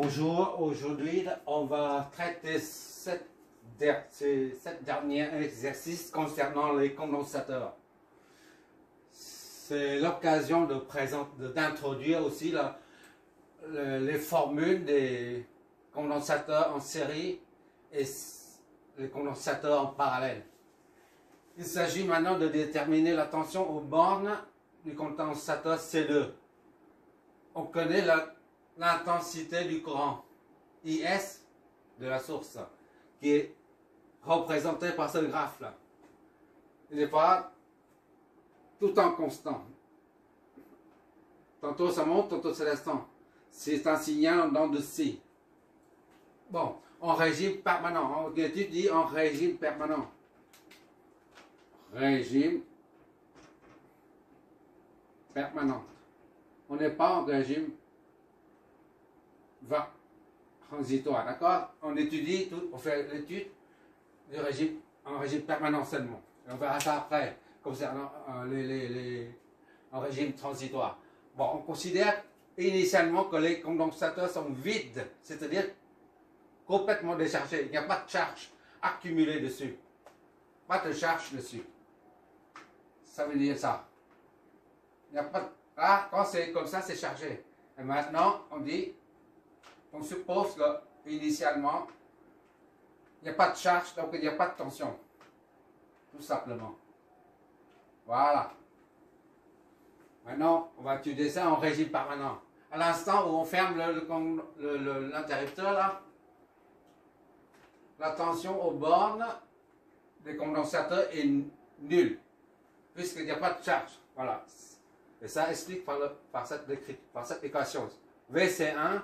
Bonjour, aujourd'hui on va traiter ces 7 derniers exercices concernant les condensateurs. C'est l'occasion d'introduire aussi les formules des condensateurs en série et les condensateurs en parallèle. Il s'agit maintenant de déterminer la tension aux bornes du condensateur C2. On connaît l'intensité du courant IS de la source qui est représenté par ce graphe là. Il n'est pas tout le temps constant. Tantôt ça monte, tantôt ça descend. C'est un signal en dents de scie. Bon, en régime permanent. On étudie en régime permanent. Régime permanent. On n'est pas en régime transitoire, d'accord? On étudie, on fait l'étude du régime en régime permanent seulement. Et on verra ça après, concernant en régime transitoire. Bon, on considère initialement que les condensateurs sont vides, c'est-à-dire complètement déchargés. Il n'y a pas de charge accumulée dessus. Pas de charge dessus. Ça veut dire ça. Il n'y a pas de... Là, quand c'est comme ça, c'est chargé. Et maintenant, on suppose qu'initialement, il n'y a pas de charge, donc il n'y a pas de tension. Tout simplement. Voilà. Maintenant, on va étudier ça en régime permanent. À l'instant où on ferme l'interrupteur, là, la tension aux bornes des condensateurs est nulle, puisqu'il n'y a pas de charge. Voilà. Et ça explique par cette équation. VC1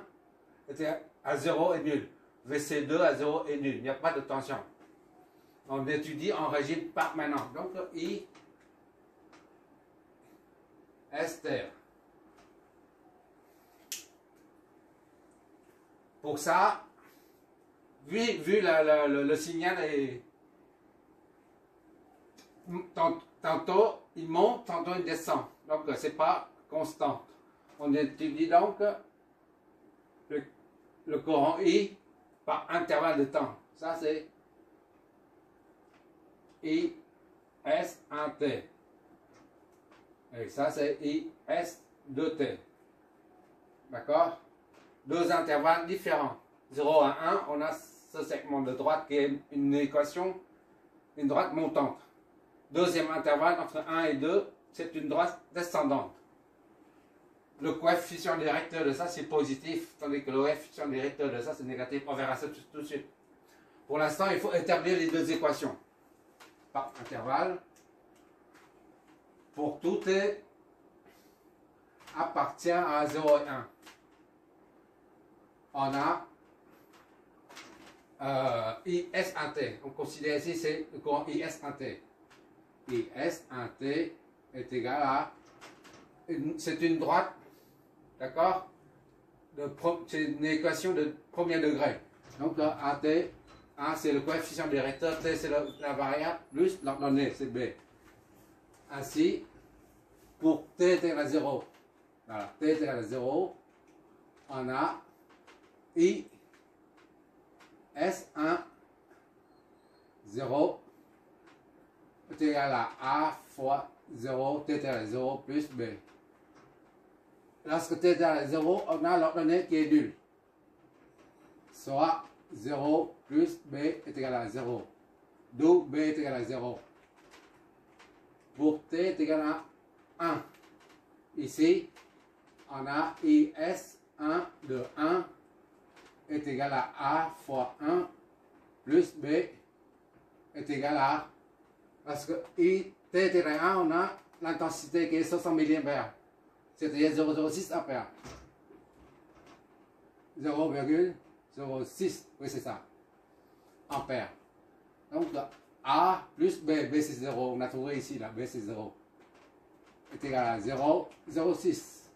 était à 0 et nul. VC2 à 0 et nul. Il n'y a pas de tension. On étudie en régime permanent. Donc, I Ester. Pour ça, vu le signal est... Tantôt il monte, tantôt il descend. Donc, c'est pas constant. On étudie donc le courant I par intervalle de temps. Ça, c'est IS1T. Et ça, c'est IS2T. D'accord? Deux intervalles différents. 0 à 1, on a ce segment de droite qui est une équation, une droite montante. Deuxième intervalle, entre 1 et 2, c'est une droite descendante. Le coefficient directeur de ça, c'est positif, tandis que le coefficient directeur de ça, c'est négatif. On verra ça tout de suite. Pour l'instant, il faut établir les deux équations. Par intervalle, pour tout T appartient à 0 et 1. On a IS1T. On considère ici, c'est le courant IS1T. IS1T est égal à... C'est une droite, d'accord? C'est une équation de premier degré. Donc là, AT, A c'est le coefficient directeur, T c'est la variable, plus l'ordonnée, c'est B. Ainsi, pour T est égal à 0, voilà, T est égal à 0, on a I S1 0 est égal à A fois 0, T est égal à 0 plus B. Lorsque T est égal à 0, on a l'ordonnée qui est nulle. Soit 0 plus B est égal à 0. D'où B est égal à 0. Pour T est égal à 1. Ici, on a IS1 de 1 est égal à A fois 1 plus B est égal à... Parce que T est égal à 1, on a l'intensité qui est 60 mA. C'est-à-dire 0,06 ampères. 0,06, oui c'est ça, ampères. Donc A plus B, B c'est 0, on a trouvé ici, là, B c'est 0, est égal à 0,06,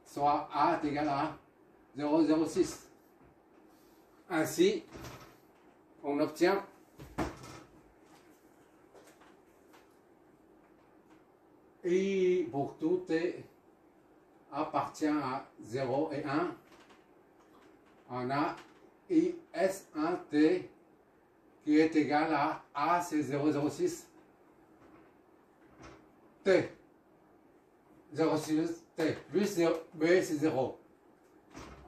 soit A est égal à 0,06. Ainsi, on obtient I pour tout T appartient à 0 et 1. On a IS1T qui est égal à A, c'est 0,06 T. 0,6 T plus B, c'est 0.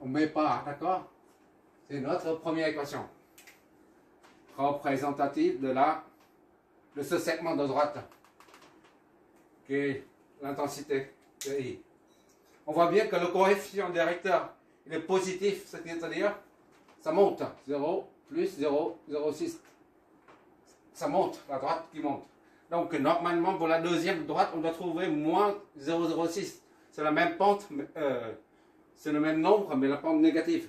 On ne met pas, d'accord? C'est notre première équation. Représentative de ce segment de droite, qui est l'intensité de I. On voit bien que le coefficient directeur, il est positif, c'est-à-dire, ça monte. 0 plus 0,06. Ça monte, la droite qui monte. Donc, normalement, pour la deuxième droite, on doit trouver moins 0,06. C'est la même pente, c'est le même nombre, mais la pente négative.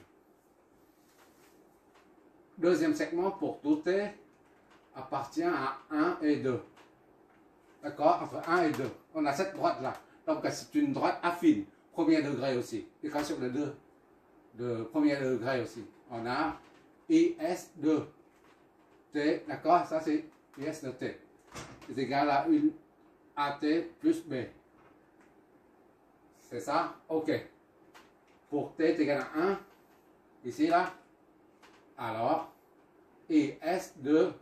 Deuxième segment, pour tout T, appartient à 1 et 2. D'accord? Entre 1 et 2. On a cette droite-là. Donc, c'est une droite affine. Premier degré aussi. Équation de 2. De premier degré aussi. On a IS2 T. D'accord? Ça, c'est IS de T. C'est égal à une AT plus B. C'est ça? OK. Pour T est égal à 1, ici, là, alors, IS2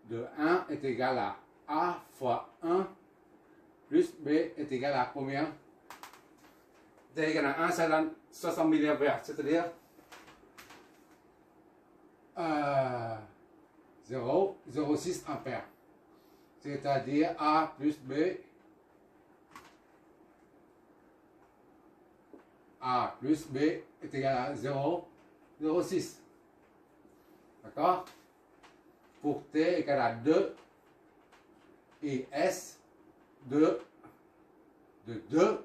de 1 est égal à A fois 1 plus B est égal à combien? T est égal à 1, ça donne 60 mA, c'est-à-dire 0,06 ampères. C'est-à-dire A plus B, A plus B est égal à 0,06. D'accord? Pour T égal à 2, et S de 2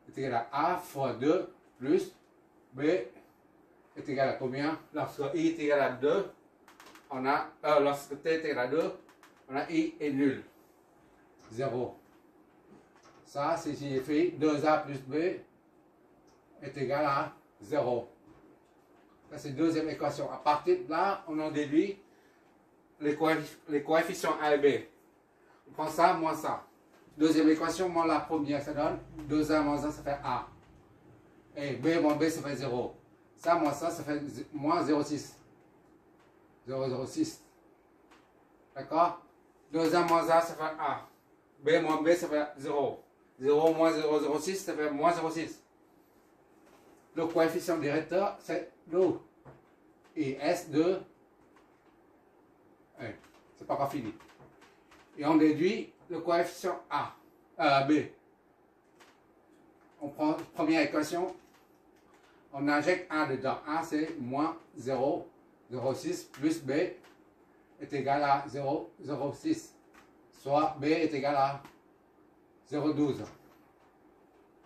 est égal à A fois 2 plus B est égal à combien? Lorsque I est égal à 2, on a, lorsque T est égal à 2, on a I est nul. 0. Ça, c'est signifie 2A plus B est égal à 0. Ça, c'est deuxième équation. À partir de là, on en déduit les coefficients A et B. On prend ça moins ça. Deuxième équation moins la première, ça donne 2A moins 1, ça fait A. Et B moins B, ça fait 0. Ça moins ça, ça fait moins 0,6. 0,06. D'accord? 2A moins A, ça fait A. B moins B, ça fait 0. 0 moins 0,06, ça fait moins 0,6. Le coefficient directeur, c'est l'eau. Et S2, c'est pas encore fini. Et on déduit le coefficient B. On prend la première équation, on injecte A dedans. A, c'est moins 0,06 plus B est égal à 0,06. Soit B est égal à 0,12.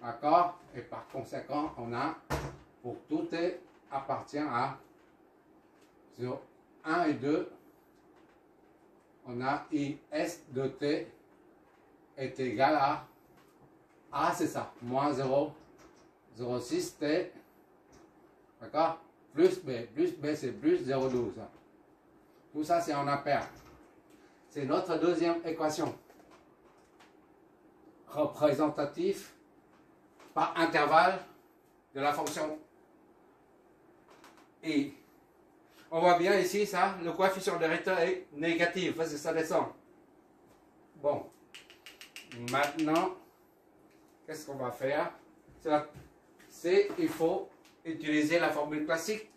D'accord? Et par conséquent, on a, pour tout T appartient à 1 et 2, on a IS de T est égal à A, c'est ça, moins 0,06 T, d'accord? Plus B c'est plus 0,12. Tout ça, c'est en ampères. C'est notre deuxième équation. Représentatif par intervalle de la fonction I. On voit bien ici, ça, le coefficient directeur est négatif, parce que ça descend. Bon. Maintenant, qu'est-ce qu'on va faire? Il faut utiliser la formule classique.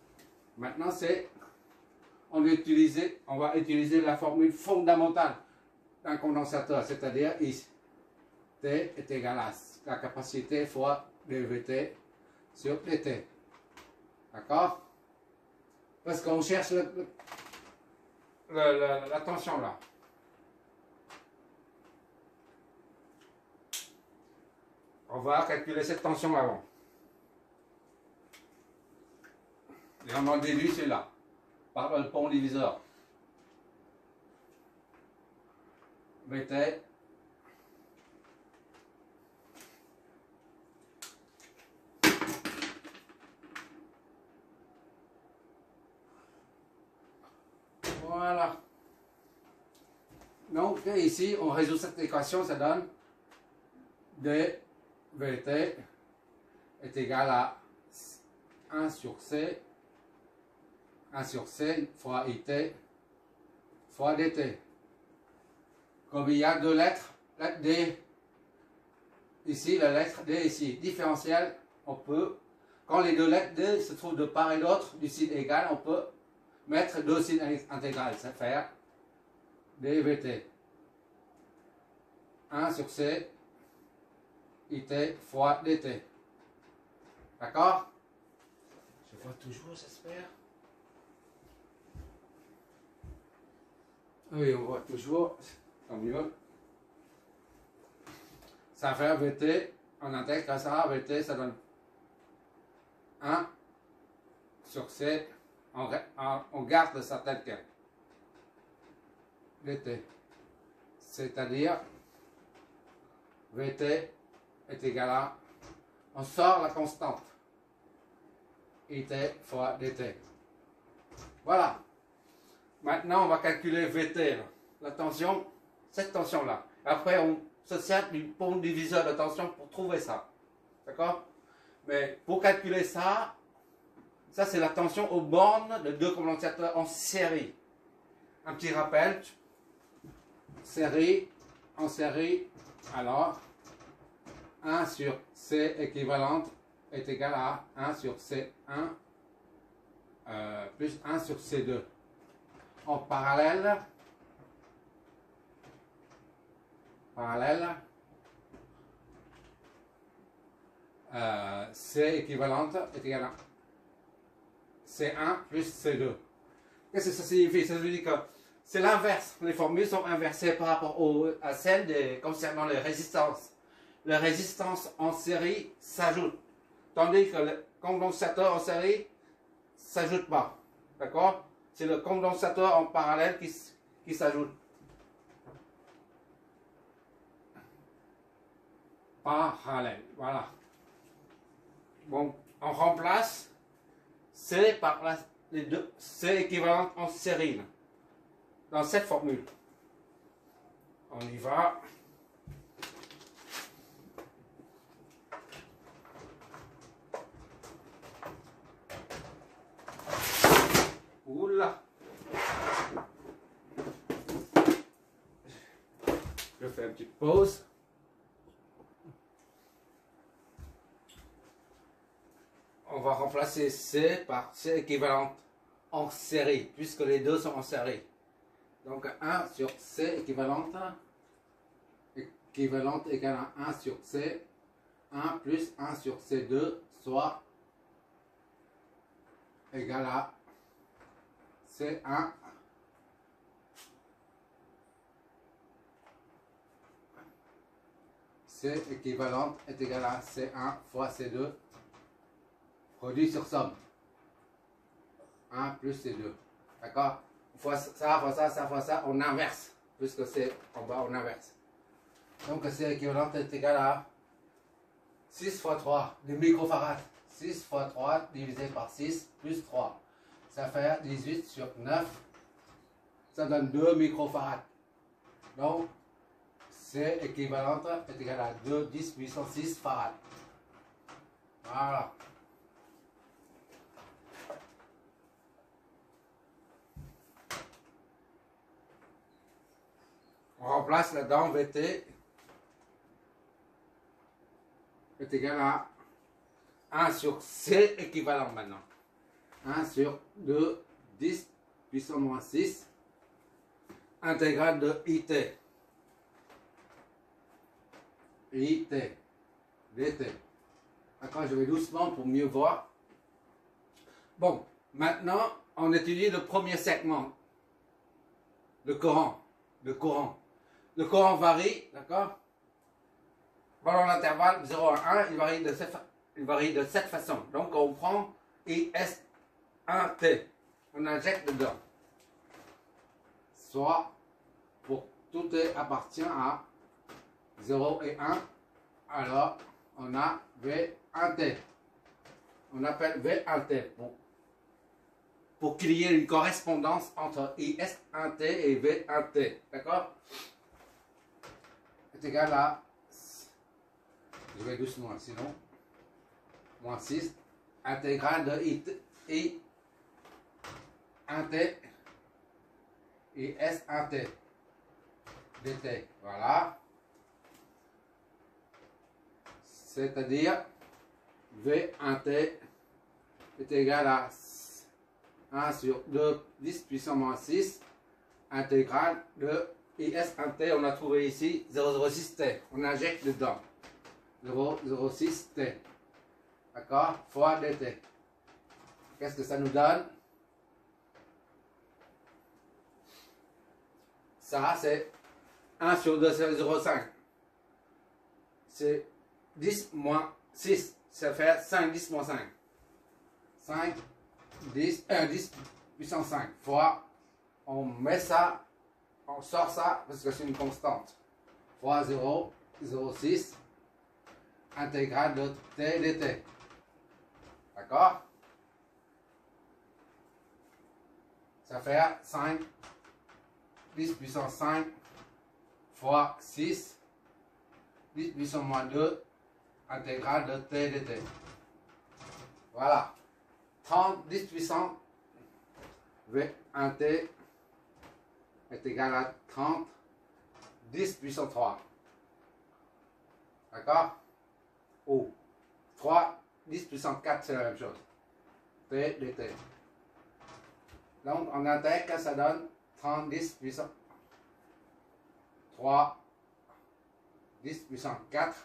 Maintenant, on va utiliser la formule fondamentale d'un condensateur, c'est-à-dire ici. T est égal à la capacité fois dVT sur dt. D'accord? Parce qu'on cherche la tension là. On va calculer cette tension avant. Et on en déduit celui-là par le pont diviseur. Vt voilà. Donc ici, on résout cette équation, ça donne dVt est égal à 1 sur C 1 sur C fois IT fois DT. Comme il y a deux lettres, lettre D ici, la lettre D ici, différentielle, on peut, quand les deux lettres D se trouvent de part et d'autre du signe égal, on peut mettre deux signes intégrales, ça fait faire DVT. 1 sur C, IT fois DT. D'accord? Je vois toujours, j'espère. Oui, on voit toujours, tant mieux. Ça fait VT, on intègre ça, VT, ça donne 1 sur C, on garde ça tel quel. VT, c'est-à-dire VT est égal à, on sort la constante, IT fois DT. Voilà. Maintenant, on va calculer VT, là. La tension, cette tension-là. Après, on se sert du pont diviseur de tension pour trouver ça. D'accord? Mais pour calculer ça, ça c'est la tension aux bornes de deux condensateurs en série. Un petit rappel. Série, en série, alors 1 sur C équivalente est égal à 1 sur C1 plus 1 sur C2. En parallèle, C équivalente est égal à C1 plus C2. Qu'est-ce que ça signifie? Ça veut dire que c'est l'inverse. Les formules sont inversées par rapport à celles concernant les résistances. Les résistances en série s'ajoutent, tandis que le condensateur en série ne s'ajoute pas. D'accord? C'est le condensateur en parallèle qui s'ajoute. Parallèle, voilà. Bon, on remplace C par les deux C équivalentes en série là, dans cette formule. On y va. Oula. Je fais une petite pause. On va remplacer C par C équivalente en série, puisque les deux sont en série. Donc 1 sur C équivalente égale à 1 sur C, 1 plus 1 sur C2, soit égal à C1 C équivalente est égal à C1 fois C2 produit sur somme 1 plus C2. D'accord? Fois ça, on inverse, puisque c'est en bas, on inverse. Donc C équivalente est égal à 6 fois 3 des microfarads. 6 fois 3 divisé par 6 plus 3. Ça fait 18 sur 9. Ça donne 2 microfarads. Donc, C équivalente est égal à 2 10 puissance 6 farads. Voilà. On remplace là-dedans VT est égal à 1 sur C équivalent maintenant. 1 sur 2, 10 puissance moins 6, intégrale de IT. IT, DT. D'accord, je vais doucement pour mieux voir. Bon, maintenant, on étudie le premier segment. Le courant. Le courant varie, d'accord? Pendant l'intervalle 0 à 1, il varie de cette façon. Donc, on prend IS1T. On injecte dedans. Soit, pour tout T appartient à 0 et 1, alors on a V1T. On appelle V1T pour qu'il y ait une correspondance entre IS1T et V1T. D'accord? Est égal à, je vais doucement sinon, moins 6, intégrale de 1t, IS 1t, dt. Voilà. C'est-à-dire V1t est égal à 1 sur 2 10 puissance moins 6 intégrale de IS1t. On a trouvé ici 0,06t. On injecte dedans 0,06t. D'accord? Fois dt. Qu'est-ce que ça nous donne? Ça, c'est 1 sur 2, c'est 0,5. C'est 10 moins 6. Ça fait 5, 10 moins 5. 5, 10 puissance 5 fois, on met ça, on sort ça parce que c'est une constante, fois 0,06 intégrale de t dt. D'accord? Ça fait 5, 10 puissance 5 fois 6, 10 puissance moins 2 intégrale de t dt. Voilà. 30, 10 puissance V1t est égal à 30, 10 puissance 3. D'accord? Ou 3, 10 puissance 4, c'est la même chose. T dt. Donc, on intègre, ça donne 30, 10 puissance 3, 10 puissance 4,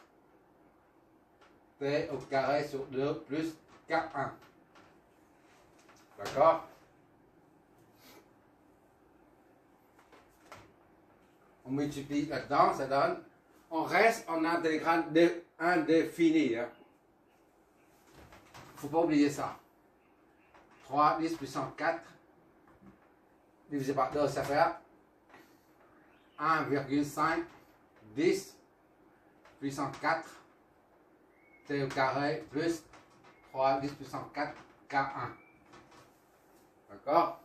t au carré sur 2 plus K1. D'accord? On multiplie là-dedans, ça donne. On reste en intégrale indéfinie. Il ne faut pas oublier ça. 3, 10 puissance 4, divisé par 2, ça fait 1,5, 10 puissance 4, t au carré plus 3, 10 puissance 4, K1. D'accord?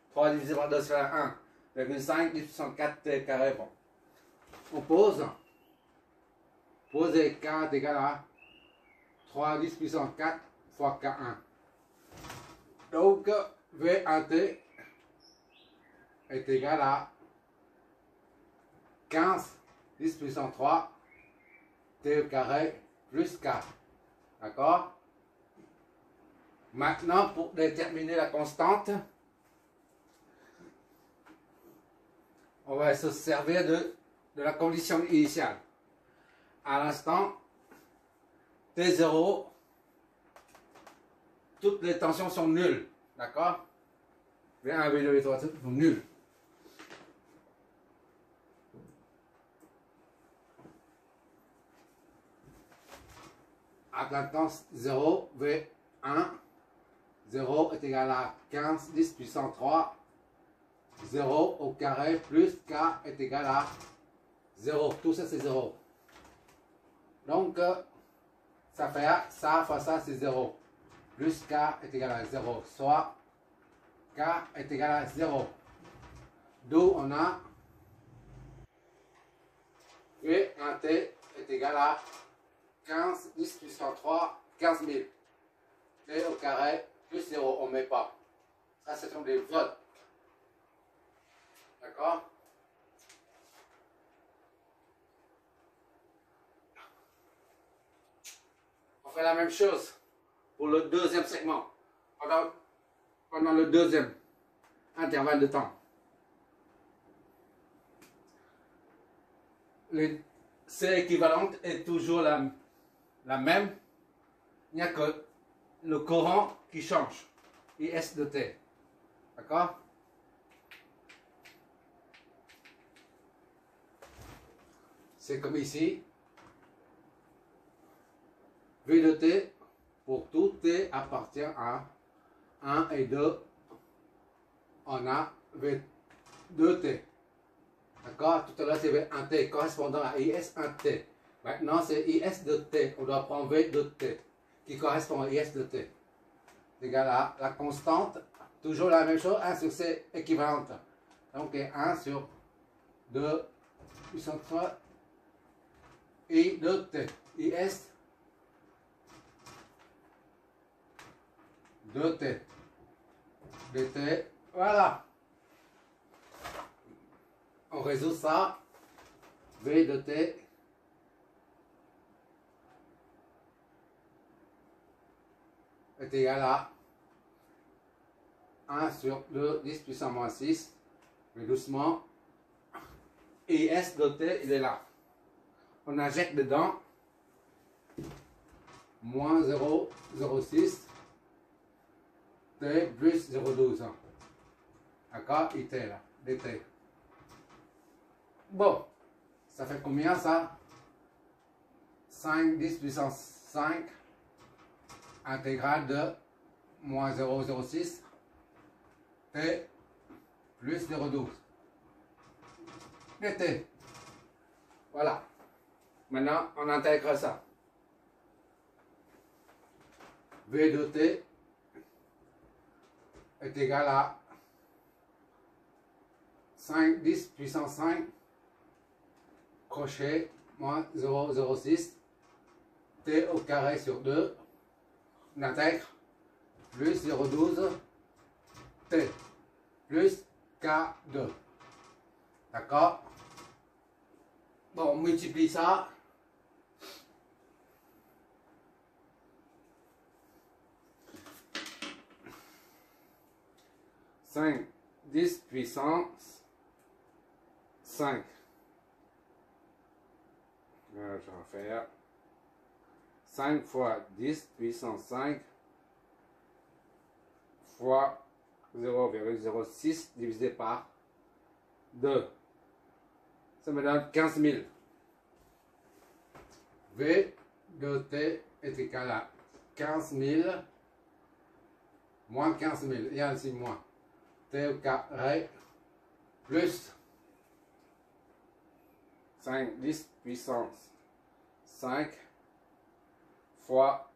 3 divisé par 2, ça fait 1,5, 10 puissance 4 t carré. Bon. On pose. Poser K est égal à 3, 10 puissance 4 fois K1. Donc, V1t est égal à 15, 10 puissance 3 t au carré plus K. D'accord? Maintenant, pour déterminer la constante, on va se servir de la condition initiale. À l'instant T0, toutes les tensions sont nulles. D'accord? V1, V2, V3 sont nulles. À l'instant 0, V1, 0 est égal à 15, 10 puissance 3, 0 au carré plus K est égal à 0. Tout ça, c'est 0. Donc, ça fait ça fois ça, c'est 0. Plus K est égal à 0. Soit K est égal à 0. D'où on a V1t est égal à 15, 10 puissance 3, 15 000. T au carré plus 0, on ne met pas. Ça, ce sont des votes. D'accord? On fait la même chose pour le deuxième segment, pendant le deuxième intervalle de temps. C équivalente est toujours la même. Il n'y a que le courant qui change. IS de T. D'accord? C'est comme ici. V de T, pour tout T appartient à 1 et 2. On a V2T. D'accord? Tout à l'heure, c'est V1T correspondant à IS1T. Maintenant, c'est IS de T. On doit prendre V de T qui correspond à IS de T. C'est égal à la constante. Toujours la même chose, 1 sur C équivalente. Donc, 1 sur 2 puissance 3 I de T. IS de T. dt Voilà. On résout ça. V de t est égal à 1 sur 2, 10 puissance moins 6. Mais doucement. Et S de t, il est là. On injecte dedans moins 0,06 t plus 0,12. D'accord? IT là, dt. Bon, ça fait combien ça? 5, 10 puissance 5 intégrale de moins 0,06 t plus 0,12 dt. Voilà. Maintenant, on intègre ça. V de t est égal à 5, 10 puissance 5 crochet moins 0,06 t au carré sur 2. On intègre plus 0,12 t plus K2. D'accord? Bon, on multiplie ça. Cinq, 10 puissance 5. Je vais faire 5 fois 10 puissance 5 fois 0,06 divisé par 2. Ça me donne 15 000. V de t est égal à 15 000 moins 15 000. Il y a ici moins. T au carré plus 5, 10 puissance 5 fois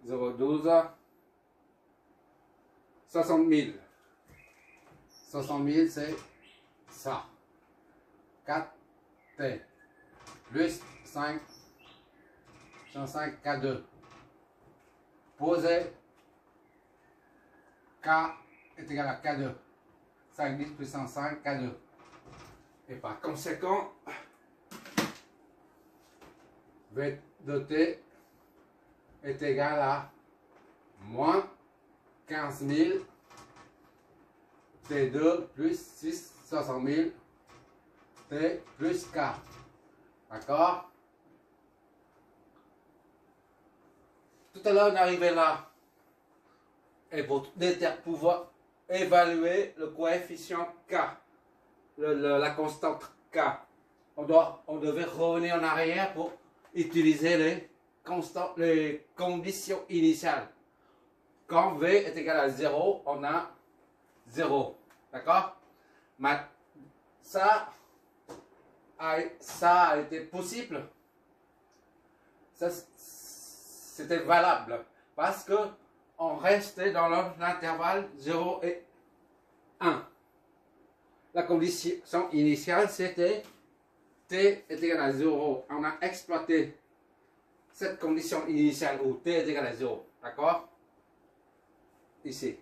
0,12 60 000. 60 000 c'est ça. 4T plus 5 105 K2. Poser K est égal à K2. 5 10 puissance 5 K2. Et par conséquent, V de T est égal à moins 15 000 T2 plus 6 60 000 T plus K. D'accord? Tout à l'heure, on est arrivé là. Et pour pouvoir évaluer le coefficient K, la constante K, on devait revenir en arrière pour utiliser les conditions initiales. Quand V est égal à 0, on a 0. D'accord? Mais ça a été possible. Ça, c'était valable. Parce que on restait dans l'intervalle 0 et 1. La condition initiale, c'était t est égal à 0. On a exploité cette condition initiale où t est égal à 0. D'accord? Ici.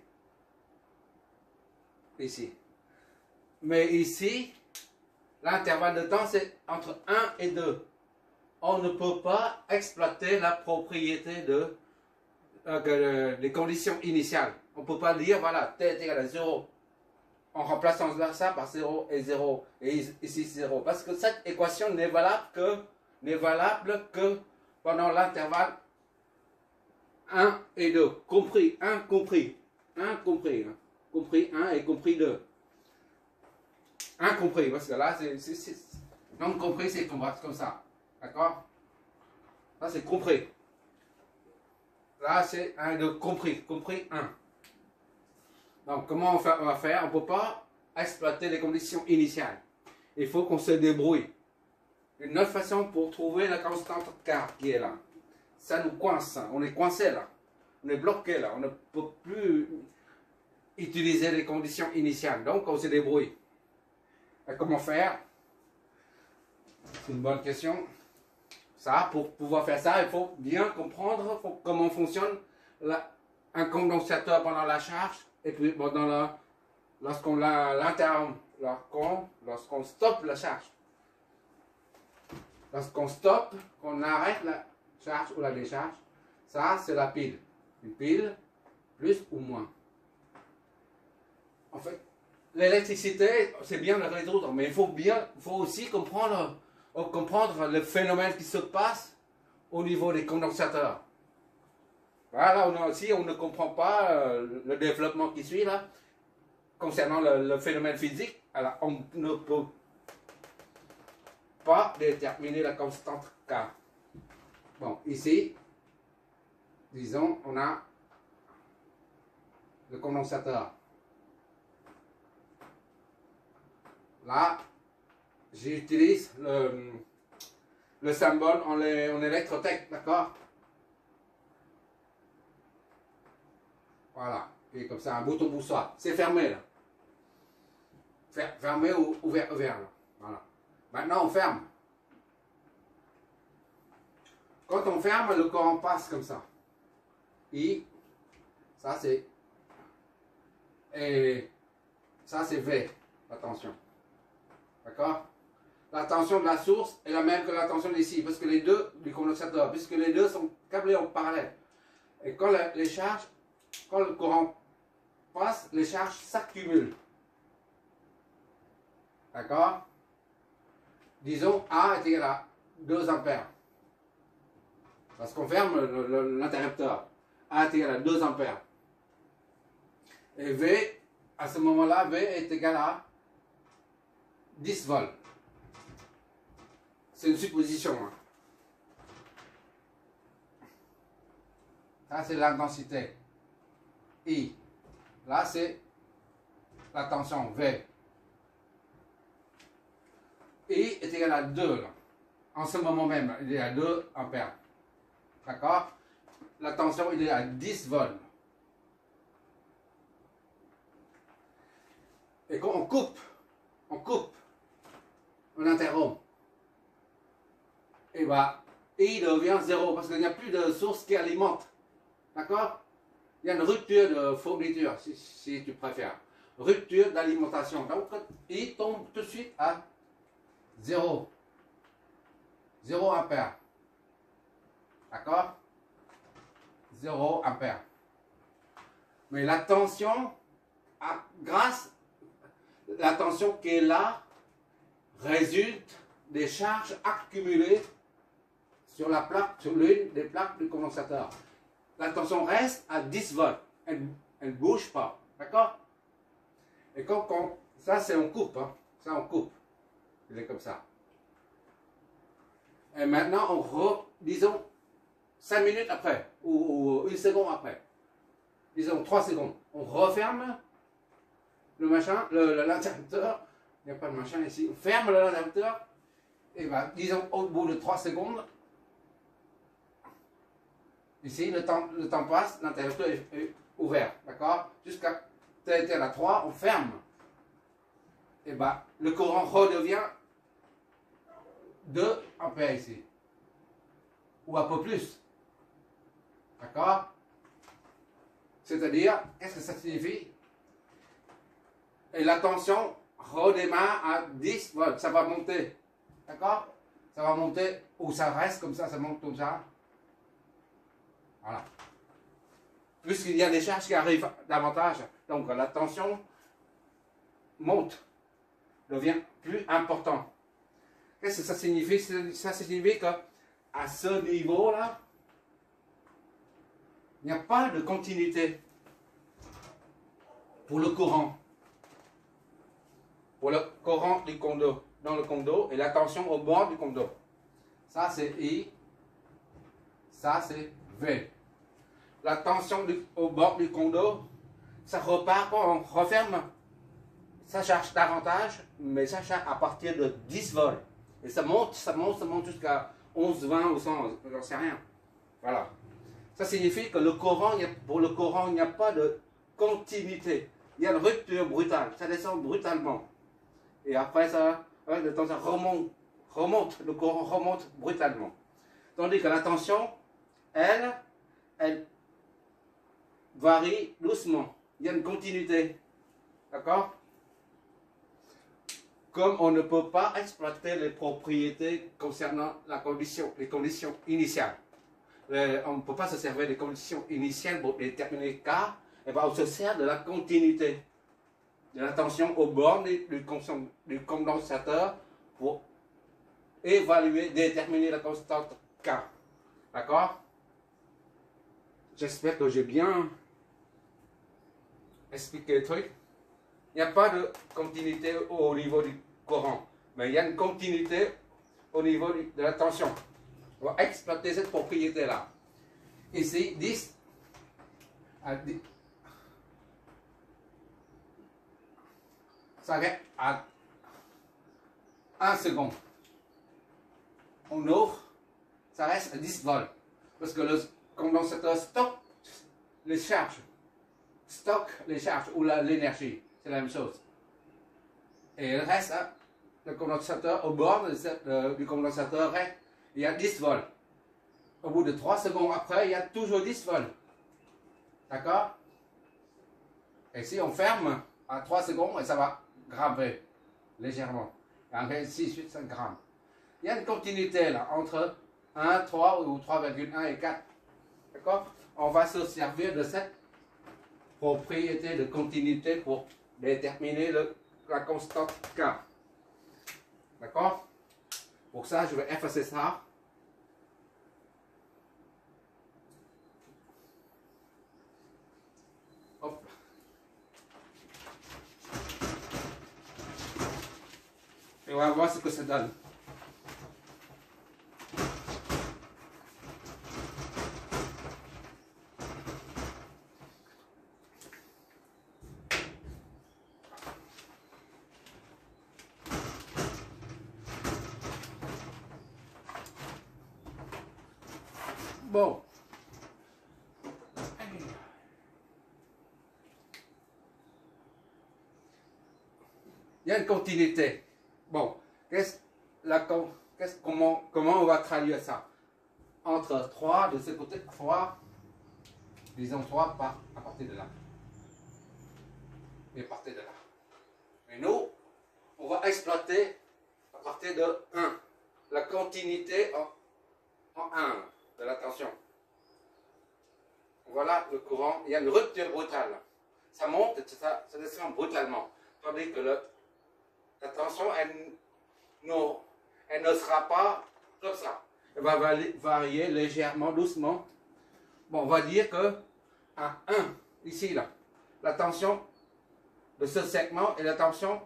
Ici. Mais ici, l'intervalle de temps, c'est entre 1 et 2. On ne peut pas exploiter la propriété des conditions initiales. On ne peut pas dire, voilà, t est égal à 0. En remplaçant ça par 0 et 0. Et ici 0. Parce que cette équation n'est valable que pendant l'intervalle 1 et 2. Compris 1, compris. 1, compris. Hein. Compris 1 et compris 2. 1 compris. Parce que là, c'est non compris, c'est comme ça. D'accord? Là, c'est compris. Là, c'est 1 et 2. Compris. Compris 1. Donc, comment on va faire? On ne peut pas exploiter les conditions initiales. Il faut qu'on se débrouille. Une autre façon pour trouver la constante K qui est là. Ça nous coince. On est coincé là. On est bloqué là. On ne peut plus utiliser les conditions initiales. Donc, on se débrouille. Et comment faire? C'est une bonne question. Ça, pour pouvoir faire ça, il faut bien comprendre comment fonctionne un condensateur pendant la charge, et puis lorsqu'on l'interrompt, lorsqu'on stoppe la charge. Lorsqu'on stoppe, qu'on arrête la charge ou la décharge, ça c'est la pile. Une pile, plus ou moins. En fait, l'électricité, c'est bien de résoudre, mais il faut aussi comprendre le phénomène qui se passe au niveau des condensateurs. Voilà, on ne comprend pas le développement qui suit là, concernant le phénomène physique. Alors, on ne peut pas déterminer la constante K. Bon, ici, disons, on a le condensateur. Là, j'utilise le symbole en électrotech, d'accord? Voilà, et comme ça, un bouton boussole. C'est fermé là. Fermé ou ouvert, là. Voilà. Maintenant, on ferme. Quand on ferme, le courant passe comme ça. I, ça c'est. Et ça c'est V, la tension. D'accord? La tension de la source est la même que la tension d'ici, parce que les deux, du condensateur, puisque les deux sont câblés en parallèle. Et quand quand le courant passe, les charges s'accumulent. D'accord? Disons A est égal à 2 ampères. Parce qu'on ferme l'interrupteur. A est égal à 2 ampères. Et V, à ce moment-là, V est égal à 10 volts. C'est une supposition. Hein. Ça, c'est l'intensité. I. Là, c'est la tension V. I est égal à 2. Là. En ce moment même, il est à 2 ampères. D'accord? La tension, il est à 10 volts. Et quand on coupe, on interrompt. Et bah, I devient 0 parce qu'il n'y a plus de source qui alimente. D'accord? Il y a une rupture de fourniture, si tu préfères. Rupture d'alimentation. Donc, I tombe tout de suite à 0. 0 ampère. D'accord? 0 ampère. Mais la tension, la tension qui est là, résulte des charges accumulées sur l'une des plaques du condensateur. La tension reste à 10 volts. Elle ne bouge pas. D'accord? Et ça c'est on coupe. Hein. Ça on coupe. Il est comme ça. Et maintenant disons 5 minutes après, ou 1 seconde après. Disons 3 secondes. On referme le machin, l'interrupteur. Il n'y a pas de machin ici. On ferme l'interrupteur. Et bien, disons au bout de 3 secondes. Ici, le temps passe, l'interrupteur est ouvert, d'accord? Jusqu'à tel à 3, on ferme. Et bien, le courant redevient 2 ampères ici. Ou un peu plus. D'accord? C'est-à-dire, qu'est-ce que ça signifie? Et la tension redémarre à 10 volts. Ça va monter. D'accord? Ça va monter, ou ça reste comme ça monte comme ça. Voilà. Puisqu'il y a des charges qui arrivent davantage, donc la tension monte, devient plus important. Qu'est-ce que ça signifie? Ça signifie qu'à ce niveau-là, il n'y a pas de continuité pour le courant. Pour le courant du condo, dans le condo, et la tension au bord du condo. Ça c'est I, ça c'est V. La tension au bord du condo, ça repart quand on referme. Ça charge davantage, mais ça charge à partir de 10 volts. Et ça monte jusqu'à 11, 20 ou 100, j'en sais rien. Voilà. Ça signifie que pour le courant, il n'y a pas de continuité. Il y a une rupture brutale. Ça descend brutalement. Et après ça, le temps ça remonte, le courant remonte brutalement. Tandis que la tension, elle varie doucement. Il y a une continuité. D'accord? Comme on ne peut pas exploiter les propriétés concernant les conditions initiales. On ne peut pas se servir des conditions initiales pour déterminer K, et bien on se sert de la continuité, de la tension aux bornes du condensateur pour évaluer, déterminer la constante K. D'accord? J'espère que j'ai bien expliqué le truc. Il n'y a pas de continuité au niveau du courant, mais il y a une continuité au niveau de la tension. On va exploiter cette propriété-là. Ici, 10 à 10. Ça reste à 1 seconde. On ouvre, ça reste à 10 volts. Parce que le condensateur stocke les charges. Ou l'énergie. C'est la même chose. Et il reste, le condensateur, au bord du condensateur, il y a 10 volts. Au bout de 3 secondes après, il y a toujours 10 volts. D'accord? Et si on ferme à 3 secondes, ça va grimper légèrement. Et après 6, 8, 5 grammes. Il y a une continuité là, entre 1, 3 ou 3,1 et 4. D'accord? On va se servir de cette propriété de continuité pour déterminer la constante K. D'accord? Pour ça, je vais effacer ça. Hop. Et on va voir ce que ça donne. Bon. Il y a une continuité. Bon, comment on va traduire ça? Entre 3 de ce côté, 3, disons 3 à partir de là. Et à partir de là. Et nous, on va exploiter à partir de 1. La continuité en 1 de la tension. Voilà le courant, il y a une rupture brutale. Ça monte et ça descend brutalement. Tandis que la tension, elle ne sera pas comme ça. Elle va varier légèrement, doucement. Bon, on va dire que à 1, ici, là, la tension de ce segment et la tension